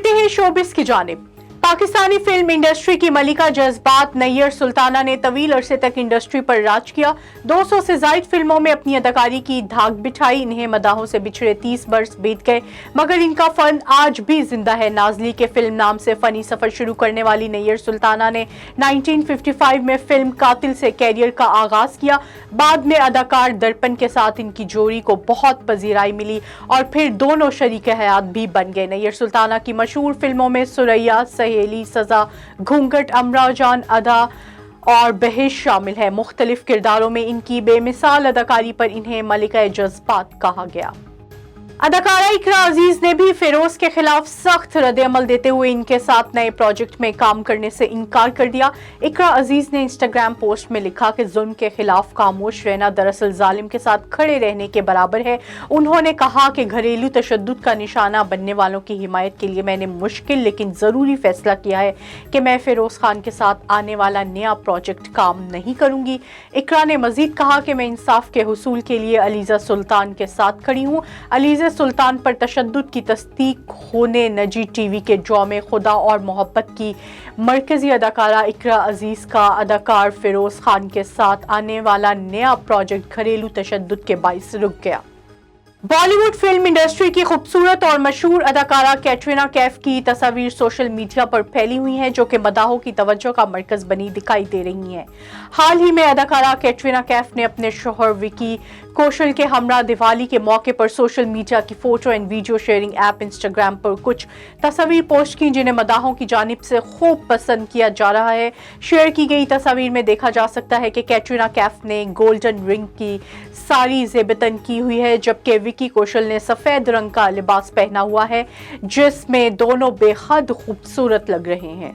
بڑھتے ہیں شوبز کی جانب۔ پاکستانی فلم انڈسٹری کی ملکہ جذبات نیر سلطانہ نے طویل عرصے تک انڈسٹری پر راج کیا۔ 200 سے زائد فلموں میں اپنی اداکاری کی دھاک بٹھائی۔ انہیں مداحوں سے بچھڑے 30 برس بیت گئے، مگر ان کا فن آج بھی زندہ ہے۔ نازلی کے فلم نام سے فنی سفر شروع کرنے والی نیر سلطانہ نے 1955 میں فلم قاتل سے کیریئر کا آغاز کیا۔ بعد میں اداکار درپن کے ساتھ ان کی جوڑی کو بہت پذیرائی ملی اور پھر دونوں شریک حیات بھی بن گئے۔ نیر سلطانہ کی مشہور فلموں میں سریا، سہیلی، سزا، گھونگھٹ، امرا جان، ادا اور بہشت شامل ہے۔ مختلف کرداروں میں ان کی بے مثال اداکاری پر انہیں ملکہ جذبات کہا گیا۔ اداکارہ اقرا عزیز نے بھی فیروز کے خلاف سخت رد عمل دیتے ہوئے ان کے ساتھ نئے پروجیکٹ میں کام کرنے سے انکار کر دیا۔ اقرا عزیز نے انسٹاگرام پوسٹ میں لکھا کہ ظلم کے خلاف خاموش رہنا دراصل ظالم کے ساتھ کھڑے رہنے کے برابر ہے۔ انہوں نے کہا کہ گھریلو تشدد کا نشانہ بننے والوں کی حمایت کے لیے میں نے مشکل لیکن ضروری فیصلہ کیا ہے کہ میں فیروز خان کے ساتھ آنے والا نیا پروجیکٹ کام نہیں کروں گی۔ اقرا نے مزید کہا کہ میں انصاف کے حصول کے لیے علیزہ سلطان کے ساتھ کھڑی ہوں۔ علیزہ سلطان پر تشدد کی تصدیق ہونے نجی ٹی وی کے ڈرامے خدا اور محبت کی مرکزی اداکارہ اقرا عزیز کا اداکار فیروز خان کے ساتھ آنے والا نیا پروجیکٹ گھریلو تشدد کے باعث رک گیا۔ بالی ووڈ فلم انڈسٹری کی خوبصورت اور مشہور اداکارہ کیٹرینہ کیف کی تصاویر سوشل میڈیا پر پھیلی ہوئی ہیں جو کہ مداحوں کی توجہ کا مرکز بنی دکھائی دے رہی ہیں۔ حال ہی میں اداکارہ کیٹرینہ کیف نے اپنے شوہر وکی کوشل کے ہمراہ دیوالی کے موقع پر سوشل میڈیا کی photo and video sharing app Instagram پر کچھ تصاویر پوسٹ کی جنہیں مداحوں کی جانب سے خوب پسند کیا جا رہا ہے۔ شیئر کی گئی تصاویر میں دیکھا جا سکتا ہے کہ کیٹرینہ کیف نے گولڈن رنگ کی ساری زیب تن کی ہوئی ہے جبکہ وکی کوشل نے سفید رنگ کا لباس پہنا ہوا ہے جس میں دونوں بے حد خوبصورت لگ رہے ہیں۔